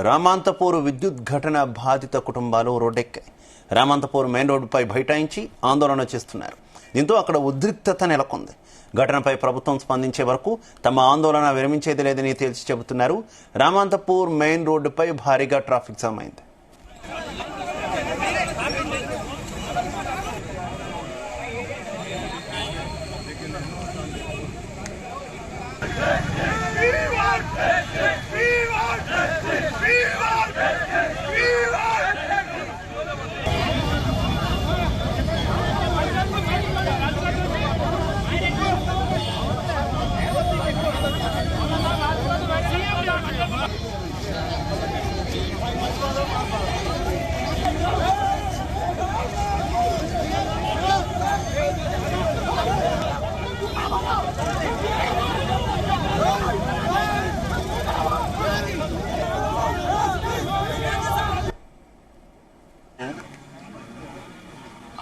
రామాంతపూర్ విద్యుత్ ఘటన బాధిత కుటుంబాలు రోడ్డెక్కాయి. రామాంతపూర్ మెయిన్ రోడ్డుపై బైఠాయించి ఆందోళన చేస్తున్నారు. దీంతో అక్కడ ఉద్రిక్తత నెలకొంది. ఘటనపై ప్రభుత్వం స్పందించే వరకు తమ ఆందోళన విరమించేది లేదని తేల్చి చెబుతున్నారు. రామాంతపూర్ మెయిన్ రోడ్డుపై భారీగా ట్రాఫిక్ జామ్ అయింది.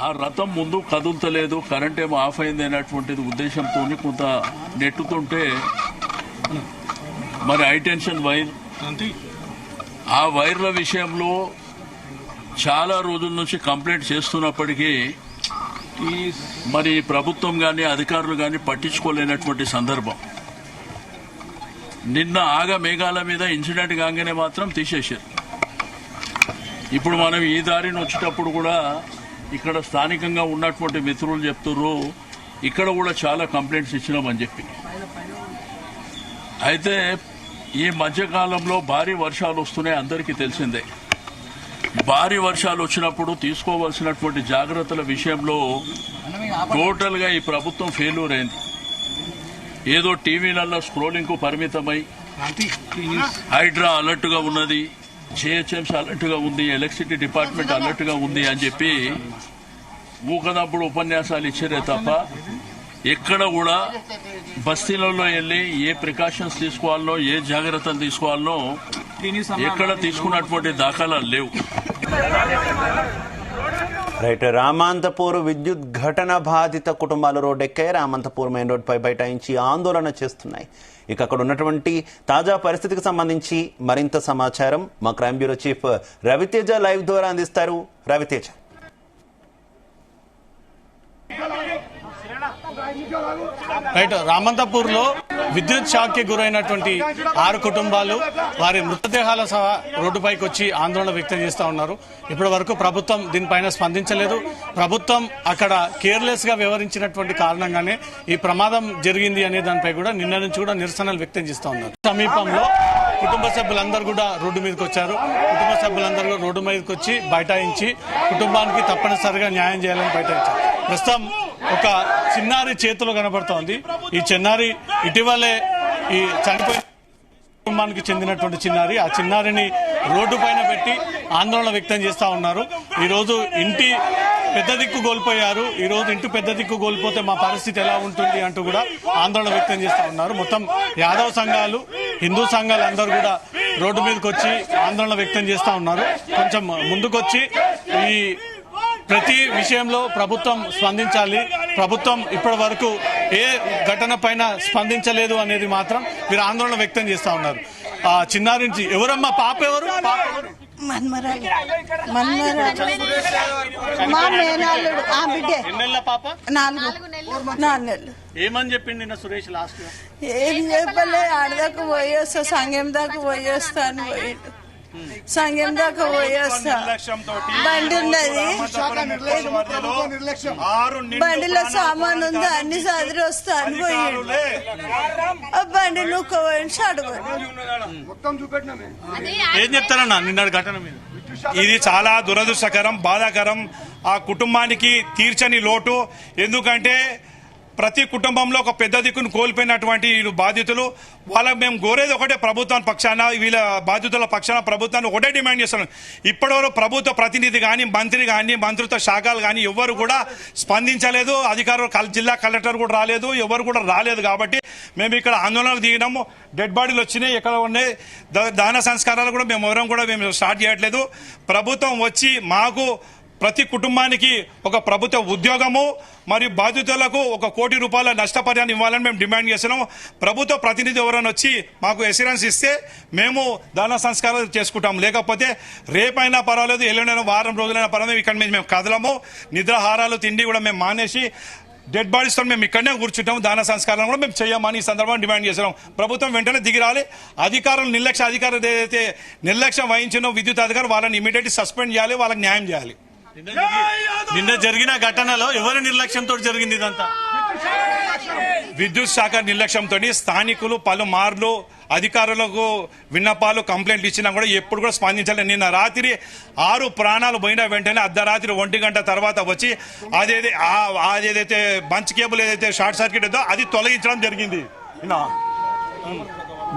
ఆ రథం ముందు కదులుతలేదు, కరెంట్ ఏమో ఆఫ్ అయింది అనేటువంటిది ఉద్దేశంతో కొంత నెట్టుతుంటే మరి హైటెన్షన్ వైర్, ఆ వైర్ల విషయంలో చాలా రోజుల నుంచి కంప్లైంట్ చేస్తున్నప్పటికీ మరి ప్రభుత్వం కానీ అధికారులు కానీ పట్టించుకోలేనటువంటి సందర్భం. నిన్న మేఘాల మీద ఇన్సిడెంట్ కాగానే మాత్రం తీసేశారు. ఇప్పుడు మనం ఈ దారిని వచ్చేటప్పుడు కూడా ఇక్కడ స్థానికంగా ఉన్నటువంటి మిత్రులు చెప్తున్నారు, ఇక్కడ కూడా చాలా కంప్లైంట్స్ ఇచ్చినామని చెప్పి. అయితే ఈ మధ్యకాలంలో భారీ వర్షాలు వస్తున్నాయి, అందరికీ తెలిసిందే. భారీ వర్షాలు వచ్చినప్పుడు తీసుకోవాల్సినటువంటి జాగ్రత్తల విషయంలో టోటల్ గా ఈ ప్రభుత్వం ఫెయిల్యూర్ అయింది. ఏదో టీవీలలో స్క్రోలింగ్ కు పరిమితమై హైడ్రా అలర్ట్ గా ఉన్నది, జిహెచ్ఎంసీ అలర్ట్ గా ఉంది, ఎలక్ట్రిసిటీ డిపార్ట్మెంట్ అలర్ట్ గా ఉంది అని చెప్పి ఊకనప్పుడు ఉపన్యాసాలు ఇచ్చారే తప్ప ఎక్కడ కూడా బస్తీలలో వెళ్లి ఏ ప్రికాషన్స్ తీసుకోవాలనో, ఏ జాగ్రత్తలు తీసుకోవాలనో ఎక్కడ తీసుకున్నటువంటి దాఖలాలు లేవు. రైట్. రామాంతపూర్ విద్యుత్ ఘటన బాధిత కుటుంబాలు రోడ్డెక్కాయి. రామాంతపూర్ మెయిన్ రోడ్డుపై బైఠాయించి ఆందోళన చేస్తున్నాయి. ఇక అక్కడ ఉన్నటువంటి తాజా పరిస్థితికి సంబంధించి మరింత సమాచారం మా crime bureau chief Raviteja live ద్వారా అందిస్తారు. రవితేజ. రైట్. రామంతపూర్ లో విద్యుత్ షాక్ కి గురైనటువంటి 6 కుటుంబాలు వారి మృతదేహాల సహా రోడ్డుపైకి వచ్చి ఆందోళన వ్యక్తం చేస్తా ఉన్నారు. ఇప్పటి వరకు ప్రభుత్వం దీనిపైన స్పందించలేదు. ప్రభుత్వం అక్కడ కేర్లెస్ గా వ్యవహరించినటువంటి కారణంగానే ఈ ప్రమాదం జరిగింది అనే దానిపై కూడా నిన్న నుంచి కూడా నిరసనలు వ్యక్తం చేస్తా ఉన్నారు. సమీపంలో కుటుంబ సభ్యులందరూ కూడా రోడ్డు మీదకి వచ్చారు. కుటుంబ సభ్యులందరూ రోడ్డు మీదకి వచ్చి బైఠాయించి కుటుంబానికి తప్పనిసరిగా న్యాయం చేయాలని బైఠాయించారు. ప్రస్తుతం ఒక చిన్నారి చేతిలో కనబడుతోంది. ఈ చిన్నారి ఇటీవలే ఈ చనిపోయిన కుటుంబానికి చెందినటువంటి చిన్నారి. ఆ చిన్నారిని రోడ్డు పైన పెట్టి ఆందోళన వ్యక్తం చేస్తా ఉన్నారు. ఈ రోజు ఇంటి పెద్ద దిక్కు కోల్పోయారు. ఈ రోజు ఇంటి పెద్ద దిక్కు కోల్పోతే మా పరిస్థితి ఎలా ఉంటుంది అంటూ కూడా ఆందోళన వ్యక్తం చేస్తా ఉన్నారు. మొత్తం యాదవ్ సంఘాలు, హిందూ సంఘాలు అందరూ కూడా రోడ్డు మీదకి వచ్చి ఆందోళన వ్యక్తం చేస్తా ఉన్నారు. కొంచెం ముందుకొచ్చి ఈ ప్రతి విషయంలో ప్రభుత్వం స్పందించాలి. ప్రభుత్వం ఇప్పటి వరకు ఏ ఘటన పైన స్పందించలేదు అనేది మాత్రం మీరు ఆందోళన వ్యక్తం చేస్తా ఉన్నారు. ఆ చిన్నారి నుంచి ఎవరమ్మా పాప ఎవరు? ఎన్నెళ్ళ పాప? 4 నెలలు. ఏమని చెప్పింది నిన్న సురేష్ లాస్ట్? ఏం చెప్పలే, ఆడదాకా పోయి వస్తా, సంఘం దాకా పోయి వస్తాను, సంఘం దాకా పోయి వస్తా. బండి ఉన్నది, బండిలో సామాన్ ఉంది, అన్ని సదిరి వస్తా అని పోయాడు. ఆ బండి నువ్వు పోయి అడుగు. ఏం చెప్తారన్నా నిన్న ఘటన మీద? ఇది చాలా దురదృష్టకరం, బాధాకరం. ఆ కుటుంబానికి తీర్చని లోటు. ఎందుకంటే ప్రతి కుటుంబంలో ఒక పెద్ద దిక్కును కోల్పోయినటువంటి వీళ్ళు బాధితులు. వాళ్ళకి మేము కోరేది ఒకటే, ప్రభుత్వం పక్షాన, వీళ్ళ బాధితుల పక్షాన ప్రభుత్వాన్ని ఒకటే డిమాండ్ చేస్తున్నాం. ఇప్పటివరకు ప్రభుత్వ ప్రతినిధి కానీ, మంత్రి కానీ, మంత్రిత్వ శాఖలు కానీ ఎవరు కూడా స్పందించలేదు. అధికారులు, జిల్లా కలెక్టర్ కూడా రాలేదు, ఎవరు కూడా రాలేదు. కాబట్టి మేము ఇక్కడ ఆందోళనకు దిగినాము. డెడ్ బాడీలు వచ్చినాయి, ఎక్కడ ఉన్నాయి, దహన సంస్కారాలు కూడా మేము ఎవరం కూడా మేము స్టార్ట్ చేయట్లేదు. ప్రభుత్వం వచ్చి మాకు ప్రతి కుటుంబానికి ఒక ప్రభుత్వ ఉద్యోగము మరియు బాధితులకు ₹1 కోటి నష్టపరిహారం ఇవ్వాలని మేము డిమాండ్ చేస్తున్నాము. ప్రభుత్వ ప్రతినిధి ఎవరైనా వచ్చి మాకు ఎస్యూరెన్స్ ఇస్తే మేము దాన సంస్కారాలు చేసుకుంటాం. లేకపోతే రేపైనా పర్వాలేదు, ఎల్లుండైనా వారం రోజులైనా పర్వాలేదు, ఇక్కడ మేము కదలము. నిద్రాహారాలు తిండి కూడా మేము మానేసి డెడ్ బాడీస్తో మేము ఇక్కడనే కూర్చుంటాము. దాన సంస్కారాలను కూడా మేము చేయమని ఈ సందర్భంగా డిమాండ్ చేస్తున్నాం. ప్రభుత్వం వెంటనే దిగిరాలి. అధికారులు అధికారులు ఏదైతే నిర్లక్ష్యం వహించినో విద్యుత్ అధికారులు వాళ్ళని ఇమీడియట్లీ సస్పెండ్ చేయాలి, వాళ్ళకి న్యాయం చేయాలి. నిన్న జరిగిన ఘటనలో ఎవరి నిర్లక్ష్యంతో జరిగింది ఇదంతా? విద్యుత్ శాఖ నిర్లక్ష్యంతో స్థానికులు పలుమార్లు అధికారులకు విన్నపాలు కంప్లైంట్లు ఇచ్చినా కూడా ఎప్పుడు కూడా స్పందించలేదు. నిన్న రాత్రి 6 ప్రాణాలు పోయిన వెంటనే అర్ధరాత్రి 1 గంట తర్వాత వచ్చి అదేదైతే బంచ్ కేబుల్ ఏదైతే షార్ట్ సర్క్యూట్ ఏదో అది తొలగించడం జరిగింది.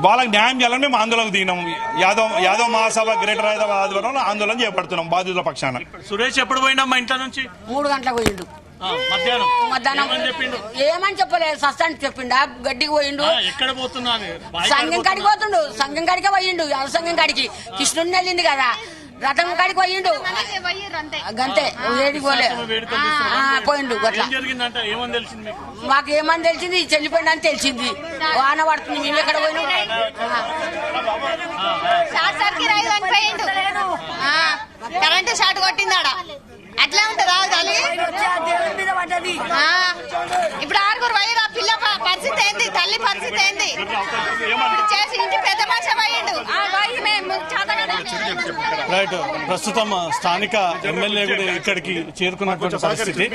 వాళ్ళకి న్యాయం చేయాలని మేము ఆందోళనకు దిగినాం. యాదవ్ మహాసభ గ్రేటర్ హైదరాబాద్ ఆధ్వర్యంలో ఆందోళన చేపడుతున్నాం బాధితుల పక్షాన. సురేష్ ఎప్పుడు పోయినా మా ఇంట్లో నుంచి 3 గంటలకు పోయిండు. మధ్యాహ్నం ఏమని చెప్పలేదు, సస్తానికి చెప్పిండు. గడ్డికి పోయిండు. ఎక్కడ పోతున్నా? సంఘం కాడికి పోతుండు. సంఘం కాడికే పోయిండు. సంఘం కాడికి కృష్ణుడిని వెళ్ళింది కదా, రథం కాడికి పోయిండు. గంతే, ఏడికి పోలే పోయిండు. అట్లా మాకు ఏమని తెలిసింది, చెల్లిపోయిండు అని తెలిసింది. వాన పడుతుంది, మేము ఎక్కడ పోయినా కరెంటు షార్ట్ కొట్టిందాడ. అట్లా ఉంటుందా తల్లి? ఇప్పుడు 6 పోయిరు. ఆ పిల్ల పరిస్థితి ఏంది, తల్లి పరిస్థితి ఏంది? చేసి ఇంటి పెద్ద మనిషి పోయిండు. రైట్. ప్రస్తుతం స్థానిక ఎమ్మెల్యే కూడా ఇక్కడికి చేరుకున్నటువంటి పరిస్థితి.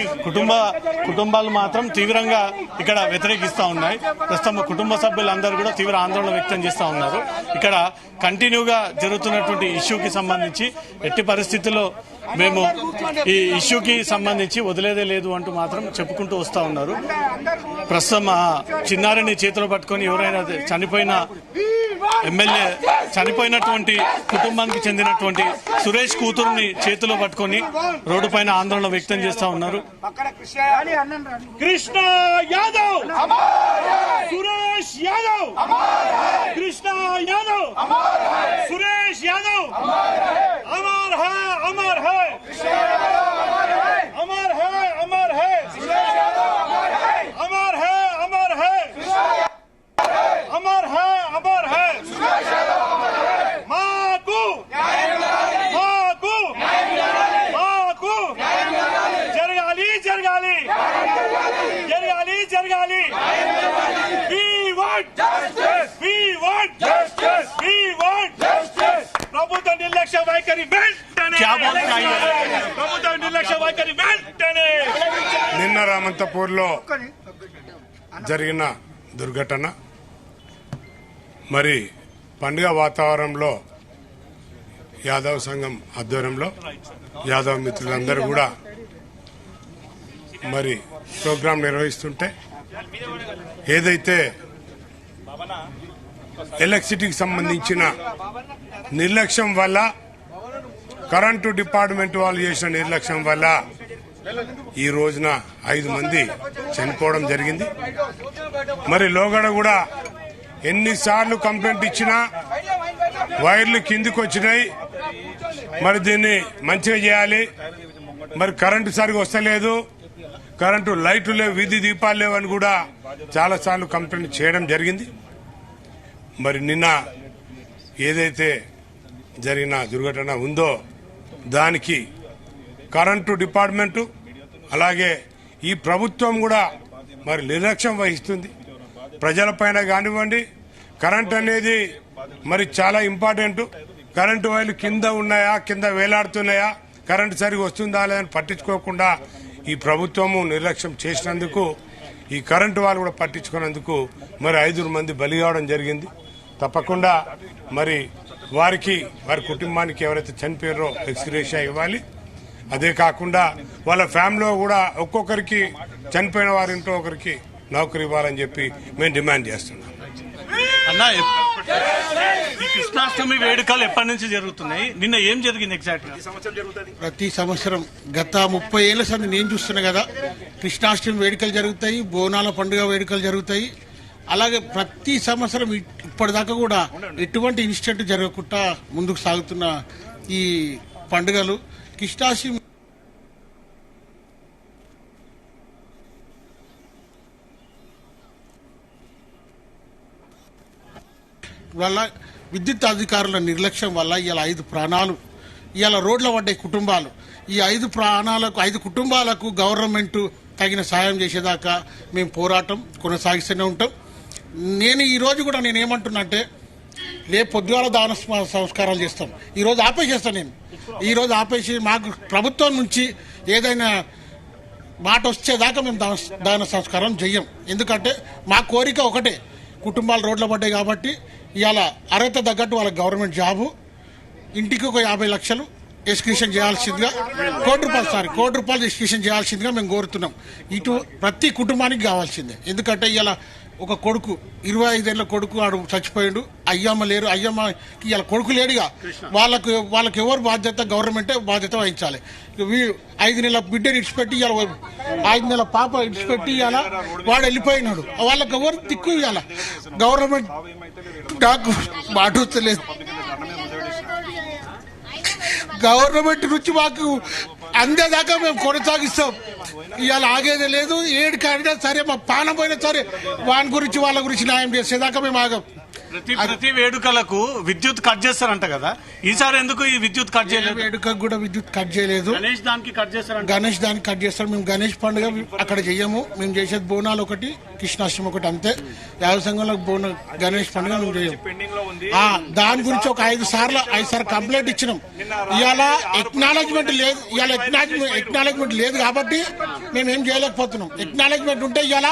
కుటుంబాలు మాత్రం తీవ్రంగా ఇక్కడ వ్యతిరేకిస్తా ఉన్నాయి. ప్రస్తుతం కుటుంబ సభ్యులందరూ కూడా తీవ్ర ఆందోళన వ్యక్తం చేస్తా ఉన్నారు. ఇక్కడ కంటిన్యూగా జరుగుతున్నటువంటి ఇష్యూకి సంబంధించి ఎట్టి పరిస్థితుల్లో మేము ఈ ఇష్యూకి సంబంధించి వదిలేదే లేదు అంటూ మాత్రం చెప్పుకుంటూ వస్తా ఉన్నారు. ప్రస్తుతం చిన్నారిని చేతిలో పట్టుకొని ఎవరైనా చనిపోయిన ఎమ్మెల్యే చనిపోయినటువంటి కుటుంబానికి చెందినటువంటి సురేష్ కూతురుని చేతిలో పట్టుకొని రోడ్డు పైన ఆందోళన వ్యక్తం చేస్తా ఉన్నారు. Krishna Yadav, Suresh Yadav, Krishna Yadav, Suresh Yadav, Amar high, Amar high, Amar high, Amar high, Amar high, Amar high, Amar high, Amar high. మాకు మాకు మాకు జరగాలి, జరగాలి, జరగాలి, జరగాలి. We want justice. We want justice. We want justice. ప్రభుత్వ నిర్లక్ష్య వైఖరి వెంటనే, ప్రభుత్వ నిర్లక్ష్య వైఖరి వెంటనే. నిన్న రామంతపూర్లో జరిగిన దుర్ఘటన మరి పండుగ వాతావరణంలో యాదవ్ సంఘం ఆధ్వర్యంలో యాదవ్ మిత్రులందరూ కూడా మరి ప్రోగ్రాం నిర్వహిస్తుంటే ఏదైతే ఎలక్ట్రిసిటీకి సంబంధించిన నిర్లక్ష్యం వల్ల, కరెంటు డిపార్ట్మెంట్ వాళ్ళు చేసిన నిర్లక్ష్యం వల్ల ఈ రోజున 5 మంది చనిపోవడం జరిగింది. మరి లోగడ కూడా ఎన్నిసార్లు కంప్లైంట్ ఇచ్చినా వైర్లు కిందికి వచ్చినాయి. మరి దీన్ని మంచిగా చేయాలి. మరి కరెంటు సరిగా వస్తలేదు, కరెంటు లైట్లు లేవు, వీధి దీపాలు లేవని కూడా చాలా సార్లు కంప్లైంట్ చేయడం జరిగింది. మరి నిన్న ఏదైతే జరిగిన దుర్ఘటన ఉందో దానికి కరెంటు డిపార్ట్మెంటు అలాగే ఈ ప్రభుత్వం కూడా మరి నిర్లక్ష్యం వహిస్తుంది. ప్రజలపైన కానివ్వండి, కరెంట్ అనేది మరి చాలా ఇంపార్టెంట్. కరెంటు వైర్లు కింద ఉన్నాయా, కింద వేలాడుతున్నాయా, కరెంటు సరిగా వస్తుందా లేదని పట్టించుకోకుండా ఈ ప్రభుత్వము నిర్లక్ష్యం చేసినందుకు ఈ కరెంటు వాళ్ళు కూడా పట్టించుకున్నందుకు మరి 5 మంది బలి కావడం జరిగింది. తప్పకుండా మరి వారికి, వారి కుటుంబానికి ఎవరైతే చనిపోయారో ఎక్స్గ్రేషియా ఇవ్వాలి. అదే కాకుండా వాళ్ళ ఫ్యామిలీలో కూడా ఒక్కొక్కరికి చనిపోయిన వారింట్లో ఒకరికి నౌకరీ ఇవ్వాలని చెప్పి మేము డిమాండ్ చేస్తున్నాం. అన్నా, ఈ కృష్ణాష్టమి వేడుకలు ఎప్పటి నుంచి జరుగుతున్నాయి? నిన్న ఏం జరిగింది ఎగ్జాక్ట్ గా? ప్రతి సంవత్సరం గత 30 ఏళ్ల సంది నేను చూస్తున్నా కదా, కృష్ణాష్టమి వేడుకలు జరుగుతాయి, బోనాల పండుగ వేడుకలు జరుగుతాయి. అలాగే ప్రతి సంవత్సరం ఇప్పటిదాకా కూడా ఎటువంటి ఇన్సిడెంట్ జరగకుండా ముందుకు సాగుతున్న ఈ పండుగలు. కృష్ణాష్టమి వల్ల విద్యుత్ అధికారుల నిర్లక్ష్యం వల్ల ఇలా 5 ప్రాణాలు ఇలా రోడ్ల పడ్డాయి కుటుంబాలు. ఈ 5 కుటుంబాలకు గవర్నమెంట్ తగిన సాయం చేసేదాకా మేము పోరాటం కొనసాగిస్తూనే ఉంటాం. నేను ఈరోజు కూడా నేనేమంటున్నా అంటే రేపు పొద్దుగాల దాన సంస్కారాలు చేస్తాం. ఈరోజు ఆపేసేస్తాను నేను. ఈరోజు ఆపేసి మాకు ప్రభుత్వం నుంచి ఏదైనా మాట వచ్చేదాకా మేము దాన సంస్కారం చెయ్యం. ఎందుకంటే మా కోరిక ఒకటే, కుటుంబాలు రోడ్ల పడ్డాయి కాబట్టి ఇవాళ అర్హత తగ్గట్టు వాళ్ళ గవర్నమెంట్ జాబు, ఇంటికి ఒక 50 లక్షలు ఎక్స్క్రిషన్ చేయాల్సిందిగా కోటి రూపాయలు ఎక్స్క్రిషన్ చేయాల్సిందిగా మేము కోరుతున్నాం. ఇటు ప్రతి కుటుంబానికి కావాల్సిందే. ఎందుకంటే ఇలా ఒక కొడుకు 25 ఏళ్ల కొడుకు ఆడు చచ్చిపోయాడు, అయ్యమ్మ లేరు, అయ్యమ్మకి ఇలా కొడుకు లేడుగా, వాళ్ళకి ఎవరు బాధ్యత? గవర్నమెంటే బాధ్యత వహించాలి. 5 నెలల బిడ్డని ఇడిచిపెట్టి ఇలా 5 నెలల పాప ఇడిచిపెట్టి ఇలా వాడు వెళ్ళిపోయినాడు. వాళ్ళకి ఎవరు దిక్కు ఇవ్వాల? గవర్నమెంట్ నాకు మాట్లాడలేదు. గవర్నమెంట్ నుంచి మాకు అందేదాకా మేము కొనసాగిస్తాం. ఇవాళ ఆగేదే లేదు. 7 కాడినా సరే, మా పానం పోయినా సరే వాళ్ళ గురించి న్యాయం చేసేదాకా మేము ఆగం. ప్రతి వేడుకలకు విద్యుత్ కట్ చేస్తారంట కదా, ఈసారి ఎందుకు ఈ విద్యుత్ కట్ చేయలేదు? వేడుకకు కూడా విద్యుత్ కట్ చేయలేదు. గణేష్ దానికి కట్ చేస్తారు. మేము గణేష్ పండుగ అక్కడ చెయ్యము. మేము చేసేది బోనాలు ఒకటి, కృష్ణాష్టమి ఒకటి, అంతే. వ్యవసాయంలో గణేష్ పండుగ మేము చేయము. దాని గురించి ఒక 5 సార్లు కంప్లైంట్ ఇచ్చినాం. ఇవాళ ఎక్నాలజ్మెంట్ లేదు కాబట్టి మేమేం చేయలేకపోతున్నాం. ఎక్నాలజ్మెంట్ ఉంటే ఇవాళ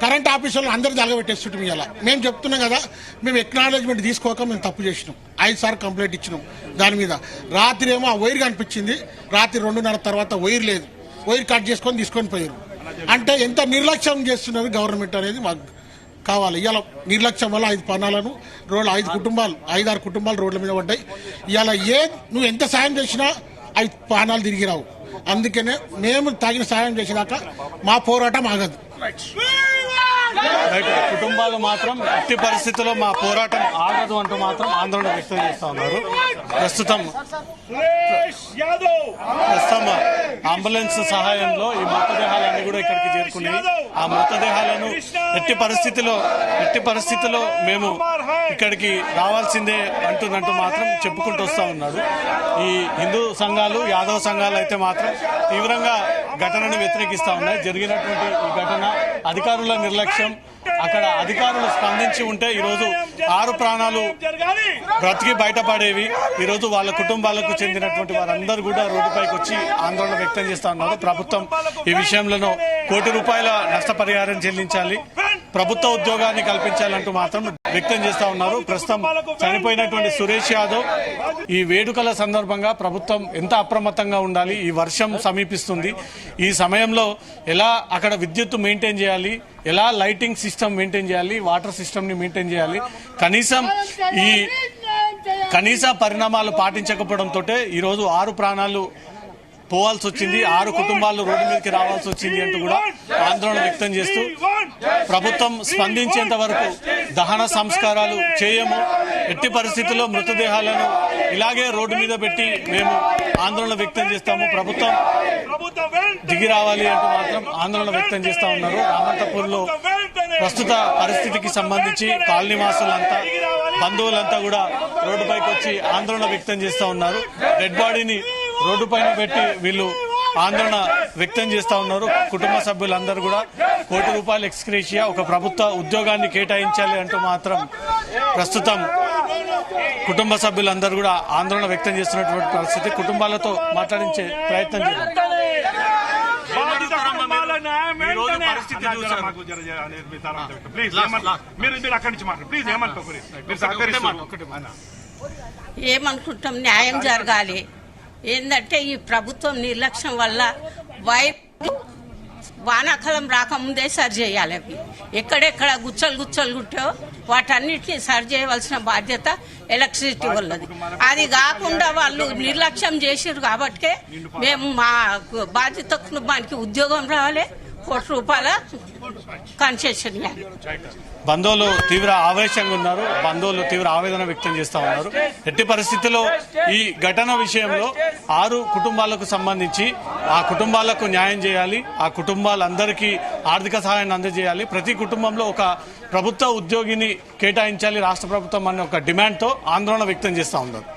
కరెంట్ ఆఫీసులో అందరు తలగబెట్టేస్తుంటాం. ఇలా మేము చెప్తున్నాం కదా, మేము ఎక్నాలజ్మెంట్ తీసుకోక మేము తప్పు చేసినాం. 5 సార్లు కంప్లైంట్ ఇచ్చినాం దాని మీద. రాత్రి ఏమో ఆ వైర్ కనిపించింది, రాత్రి 2:30 తర్వాత వైర్ లేదు, వైర్ కట్ తీసుకొని పోయారు. అంటే ఎంత నిర్లక్ష్యం చేస్తున్నారు గవర్నమెంట్ అనేది మాకు కావాలి. ఇవాళ నిర్లక్ష్యం వల్ల 5 ప్రాణాలను 5-6 కుటుంబాలు రోడ్ల మీద పడ్డాయి. ఇవాళ నువ్వు ఎంత సాయం చేసినా 5 ప్రాణాలు తిరిగి రావు. అందుకనే మేము తగిన సాయం చేసేదాకా మా పోరాటం ఆగదు. కుటుంబాలు మాత్రం ఎట్టి పరిస్థితుల్లో మా పోరాటం ఆగదు అంటూ మాత్రం ఆందోళన వ్యక్తం చేస్తా ఉన్నారు. ప్రస్తుతం అంబులెన్స్ సహాయంలో ఈ మృతదేహాలన్నీ కూడా ఇక్కడికి చేరుకున్నాయి. ఆ మృతదేహాలను ఎట్టి పరిస్థితిలో మేము ఇక్కడికి రావాల్సిందే అంటూ మాత్రం చెప్పుకుంటూ వస్తా ఉన్నారు. ఈ హిందూ సంఘాలు, యాదవ సంఘాలు అయితే మాత్రం తీవ్రంగా ఘటనను వ్యతిరేకిస్తా ఉన్నాయి. జరిగినటువంటి ఈ ఘటన అధికారుల నిర్లక్ష్యం. అక్కడ అధికారులు స్పందించి ఉంటే ఈరోజు 6 ప్రాణాలు బ్రతికి బయటపడేవి. ఈరోజు వాళ్ళ కుటుంబాలకు చెందినటువంటి వారందరూ కూడా రోడ్డుపైకి వచ్చి ఆందోళన వ్యక్తం చేస్తా ఉన్నారు. ప్రభుత్వం ఈ విషయంలో ₹1 కోటి నష్టపరిహారం చెల్లించాలి, ప్రభుత్వ ఉద్యోగాన్ని కల్పించాలంటూ మాత్రం వ్యక్తం చేస్తా ఉన్నారు. ప్రస్తుతం చనిపోయినటువంటి సురేష్ యాదవ్ ఈ వేడుకల సందర్భంగా ప్రభుత్వం ఎంత అప్రమత్తంగా ఉండాలి, ఈ వర్షం సమీపిస్తుంది, ఈ సమయంలో ఎలా అక్కడ విద్యుత్ మెయింటైన్ చేయాలి, ఎలా లైటింగ్ సిస్టమ్ మెయింటైన్ చేయాలి, వాటర్ సిస్టమ్ ని మెయింటైన్ చేయాలి, కనీస పరిణామాలు పాటించకపోవడంతో ఈరోజు 6 ప్రాణాలు పోవాల్సి వచ్చింది, 6 కుటుంబాలు రోడ్డు మీదకి రావాల్సి వచ్చింది అంటూ కూడా ఆందోళన వ్యక్తం చేస్తూ ప్రభుత్వం స్పందించేంత వరకు దహన సంస్కారాలు చేయము, ఎట్టి పరిస్థితుల్లో మృతదేహాలను ఇలాగే రోడ్డు మీద పెట్టి మేము ఆందోళన వ్యక్తం చేస్తాము, ప్రభుత్వం దిగి రావాలి అంటూ మాత్రం ఆందోళన వ్యక్తం చేస్తా ఉన్నారు. రామంతపూర్ లో ప్రస్తుత పరిస్థితికి సంబంధించి కాలనీ వాసులంతా, బంధువులంతా కూడా రోడ్డుపైకి వచ్చి ఆందోళన వ్యక్తం చేస్తా ఉన్నారు. డెడ్ బాడీని రోడ్డు పైన పెట్టి వీళ్ళు ఆందోళన వ్యక్తం చేస్తా ఉన్నారు. కుటుంబ సభ్యులందరూ కూడా ₹1 కోటి ఎక్స్గ్రేషియా, ఒక ప్రభుత్వ ఉద్యోగాన్ని కేటాయించాలి అంటూ మాత్రం ప్రస్తుతం కుటుంబ సభ్యులందరూ కూడా ఆందోళన వ్యక్తం చేస్తున్నటువంటి పరిస్థితి. కుటుంబాలతో మాట్లాడించే ప్రయత్నం చేద్దాం. ఏమనుకుంటాం, న్యాయం జరగాలి. ఏంటంటే ఈ ప్రభుత్వం నిర్లక్ష్యం వల్ల వానాకాలం రాకముందే సరి చేయాలి. అవి ఎక్కడెక్కడ గుచ్చలు గుట్టో వాటన్నిటిని సరి చేయవలసిన బాధ్యత ఎలక్ట్రిసిటీ వాళ్ళది. అది కాకుండా వాళ్ళు నిర్లక్ష్యం చేసారు కాబట్టి మేము మా బాధ్యత కుటుంబానికి ఉద్యోగం రావాలి, ₹1 కోటి కన్సెషన్ ఇవ్వాలి. బంధువులు తీవ్ర ఆవేశంగా ఉన్నారు. బంధువులు తీవ్ర ఆవేదన వ్యక్తం చేస్తా ఉన్నారు. ఎట్టి పరిస్థితుల్లో ఈ ఘటన విషయంలో 6 కుటుంబాలకు సంబంధించి ఆ కుటుంబాలకు న్యాయం చేయాలి. ఆ కుటుంబాలందరికీ ఆర్థిక సహాయాన్ని అందజేయాలి. ప్రతి కుటుంబంలో ఒక ప్రభుత్వ ఉద్యోగిని కేటాయించాలి రాష్ట్ర ప్రభుత్వం అనే ఒక డిమాండ్తో ఆందోళన వ్యక్తం చేస్తా ఉన్నారు.